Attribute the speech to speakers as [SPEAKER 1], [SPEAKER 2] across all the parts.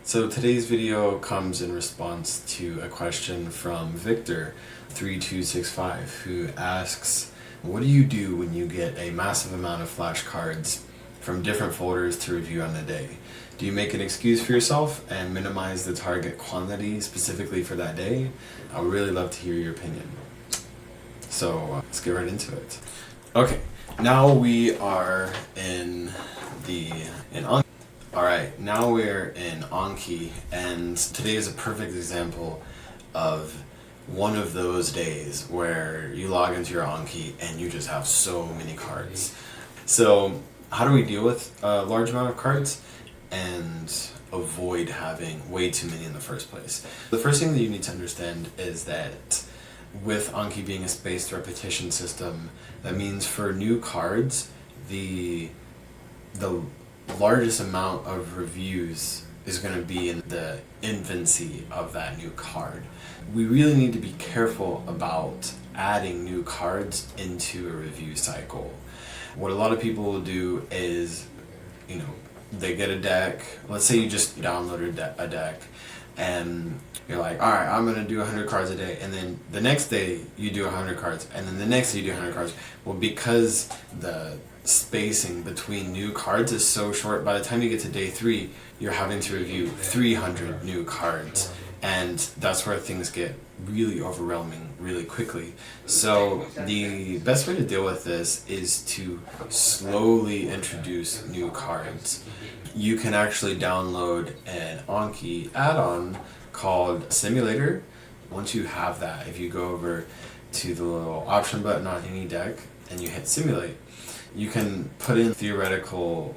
[SPEAKER 1] So today's video comes in response to a question from Victor3265 who asks, what do you do when you get a massive amount of flashcards from different folders to review on a day? Do you make an excuse for yourself and minimize the target quantity specifically for that day? I would really love to hear your opinion. So let's get right into it. Okay, now we are in Anki. Alright, now we're in Anki, and today is a perfect example of one of those days where you log into your Anki and you just have so many cards. So how do we deal with a large amount of cards and avoid having way too many in the first place? The first thing that you need to understand is that with Anki being a spaced repetition system, that means for new cards, the largest amount of reviews is going to be in the infancy of that new card. We really need to be careful about adding new cards into a review cycle. What a lot of people will do is, they get a deck. Let's say you just downloaded a deck and you're like, all right, I'm going to do 100 cards a day. And then the next day you do 100 cards. And then the next day you do 100 cards. Well, because the spacing between new cards is so short, by the time you get to day 3, you're having to review 300 new cards. And that's where things get really overwhelming really quickly. So the best way to deal with this is to slowly introduce new cards. You can actually download an Anki add-on called Simulator. Once you have that, if you go over to the little option button on any deck and you hit Simulate, you can put in theoretical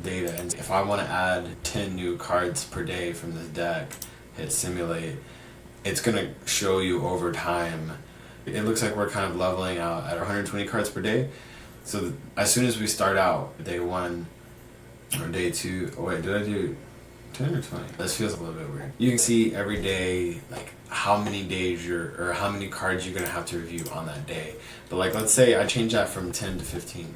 [SPEAKER 1] data, and if I want to add 10 new cards per day from this deck, hit Simulate, it's going to show you over time. It looks like we're kind of leveling out at 120 cards per day. So as soon as we start out, day 1 or day 2, oh wait, did I do 10 or 20? This feels a little bit weird. You can see every day, like how many days or how many cards you're gonna have to review on that day. But like, let's say I change that from 10 to 15.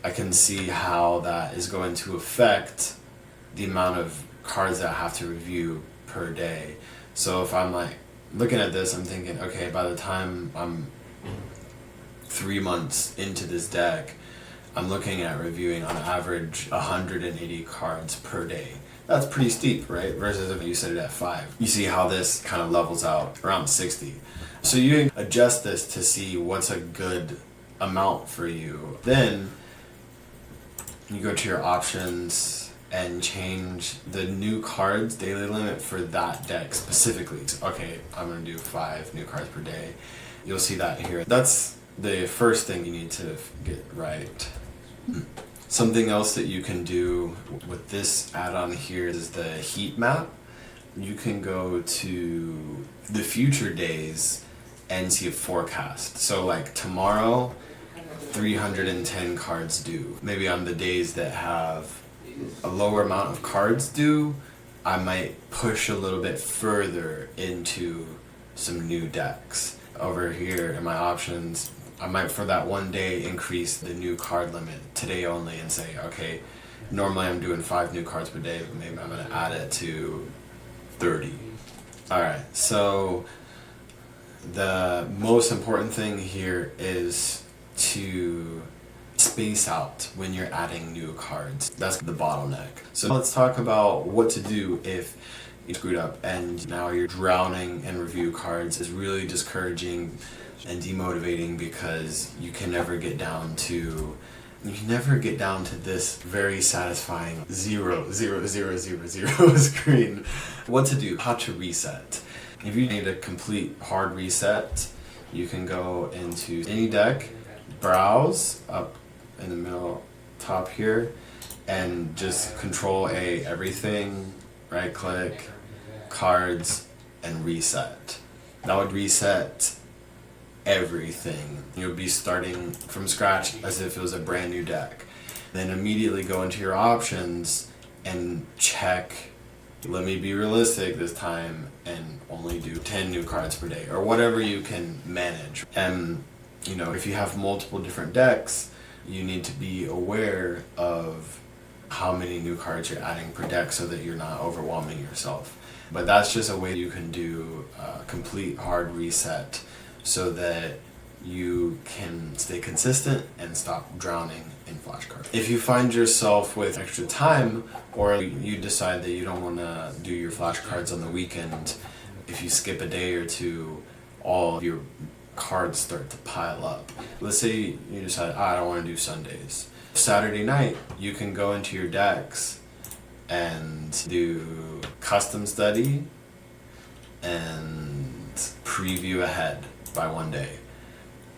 [SPEAKER 1] I can see how that is going to affect the amount of cards that I have to review per day. So if I'm like looking at this, I'm thinking, okay, by the time I'm 3 months into this deck, I'm looking at reviewing on average 180 cards per day. That's pretty steep, right? Versus if you set it at 5. You see how this kind of levels out around 60. So you can adjust this to see what's a good amount for you. Then you go to your options and change the new cards daily limit for that deck specifically. Okay, I'm going to do 5 new cards per day. You'll see that here. That's the first thing you need to get right. Something else that you can do with this add-on here is the heat map. You can go to the future days and see a forecast. So like tomorrow, 310 cards due. Maybe on the days that have a lower amount of cards due, I might push a little bit further into some new decks. Over here in my options, I might for that one day increase the new card limit today only and say, okay, normally I'm doing 5 new cards per day, but maybe I'm going to add it to 30. Alright, so the most important thing here is to space out when you're adding new cards. That's the bottleneck. So let's talk about what to do if you screwed up and now you're drowning in review cards. Is really discouraging and demotivating because you can never get down to this very satisfying 0, 0, 0, 0, 0 screen. What to do, how to reset. If you need a complete hard reset, you can go into any deck, browse up in the middle top here, and just Control A everything, right click, cards, and reset. That would reset everything. You'll be starting from scratch as if it was a brand new deck. Then immediately go into your options and check, let me be realistic this time and only do 10 new cards per day or whatever you can manage. And if you have multiple different decks, you need to be aware of how many new cards you're adding per deck so that you're not overwhelming yourself. But that's just a way you can do a complete hard reset so that you can stay consistent and stop drowning in flashcards. If you find yourself with extra time, or you decide that you don't want to do your flashcards on the weekend, if you skip a day or two, all of your cards start to pile up. Let's say you decide, I don't want to do Sundays. Saturday night, you can go into your decks and do custom study and preview ahead by one day.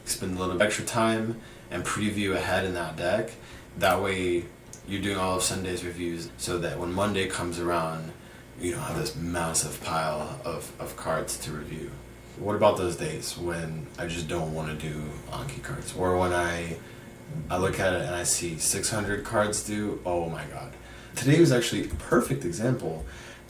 [SPEAKER 1] Spend a little extra time and preview ahead in that deck. That way you're doing all of Sunday's reviews so that when Monday comes around, you don't have this massive pile of cards to review. What about those days when I just don't want to do Anki cards? Or when I look at it and I see 600 cards due? Oh my god. Today was actually a perfect example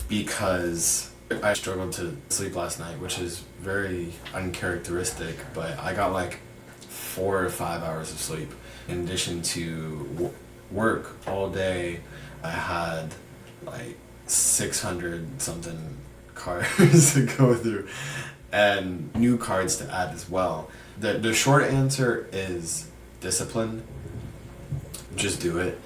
[SPEAKER 1] because I struggled to sleep last night, which is very uncharacteristic, but I got like 4 or 5 hours of sleep. In addition to work all day, I had like 600 something cards to go through and new cards to add as well. The short answer is discipline. Just do it.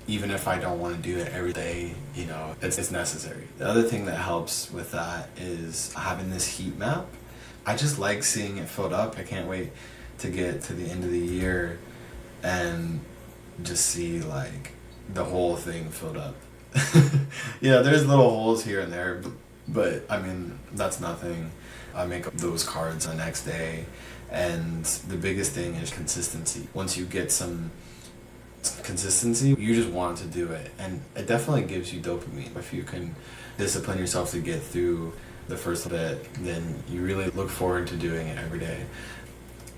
[SPEAKER 1] Even if I don't want to do it every day, it's necessary. The other thing that helps with that is having this heat map. I just like seeing it filled up. I can't wait to get to the end of the year and just see like the whole thing filled up. Yeah, there's little holes here and there, but I mean, that's nothing. I make up those cards the next day, and the biggest thing is consistency. Once you get some consistency, you just want to do it, and it definitely gives you dopamine. If you can discipline yourself to get through the first bit, then you really look forward to doing it every day.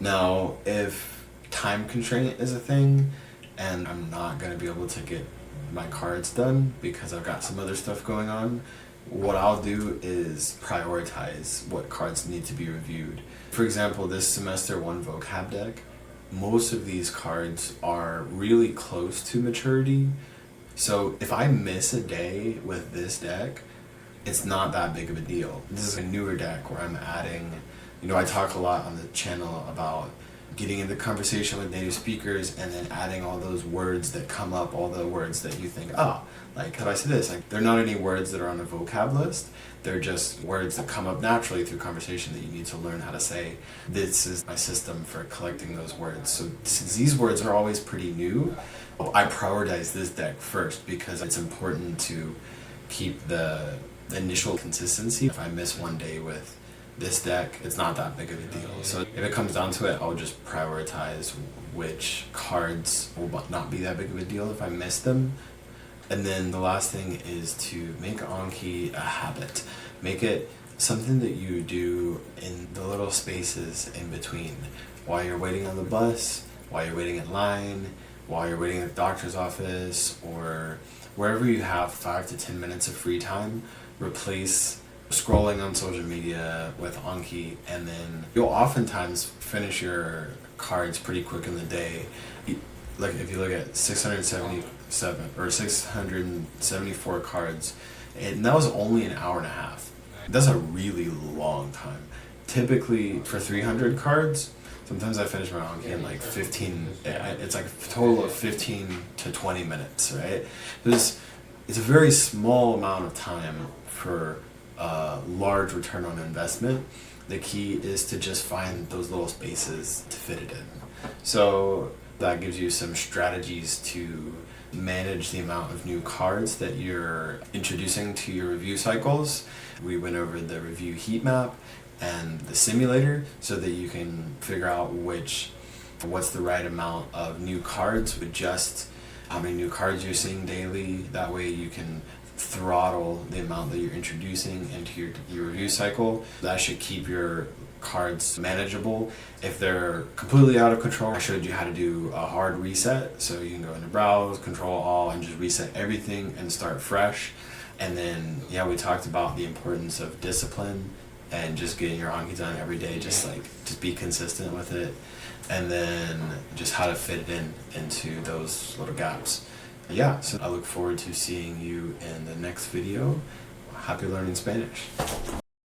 [SPEAKER 1] Now, if time constraint is a thing and I'm not going to be able to get my cards done because I've got some other stuff going on, what I'll do is prioritize what cards need to be reviewed. For example, this semester 1 vocab deck, most of these cards are really close to maturity. So if I miss a day with this deck, it's not that big of a deal. This is a newer deck where I'm adding, I talk a lot on the channel about getting into conversation with native speakers and then adding all those words that come up, all the words that you think, like, how do I say this? Like, they're not any words that are on a vocab list. They're just words that come up naturally through conversation that you need to learn how to say. This is my system for collecting those words. So since these words are always pretty new, I prioritize this deck first because it's important to keep the initial consistency. If I miss one day with this deck, it's not that big of a deal. So if it comes down to it, I'll just prioritize which cards will not be that big of a deal if I miss them. And then the last thing is to make Anki a habit. Make it something that you do in the little spaces in between. While you're waiting on the bus, while you're waiting in line, while you're waiting at the doctor's office, or wherever you have 5 to 10 minutes of free time, replace scrolling on social media with Anki, and then you'll oftentimes finish your cards pretty quick in the day. Like if you look at 677 or 674 cards, and that was only an hour and a half. That's a really long time. Typically for 300 cards, sometimes I finish my Anki in like 15, it's like a total of 15 to 20 minutes, right? It's a very small amount of time for a large return on investment. The key is to just find those little spaces to fit it in. So that gives you some strategies to manage the amount of new cards that you're introducing to your review cycles. We went over the review heat map and the simulator so that you can figure out what's the right amount of new cards, adjust how many new cards you're seeing daily. That way you can throttle the amount that you're introducing into your review cycle. That should keep your cards manageable. If they're completely out of control, I showed you how to do a hard reset. So you can go into browse, control all, and just reset everything and start fresh. And then, we talked about the importance of discipline and just getting your Anki done every day, just be consistent with it. And then just how to fit it into those little gaps. Yeah, so I look forward to seeing you in the next video. Happy learning Spanish.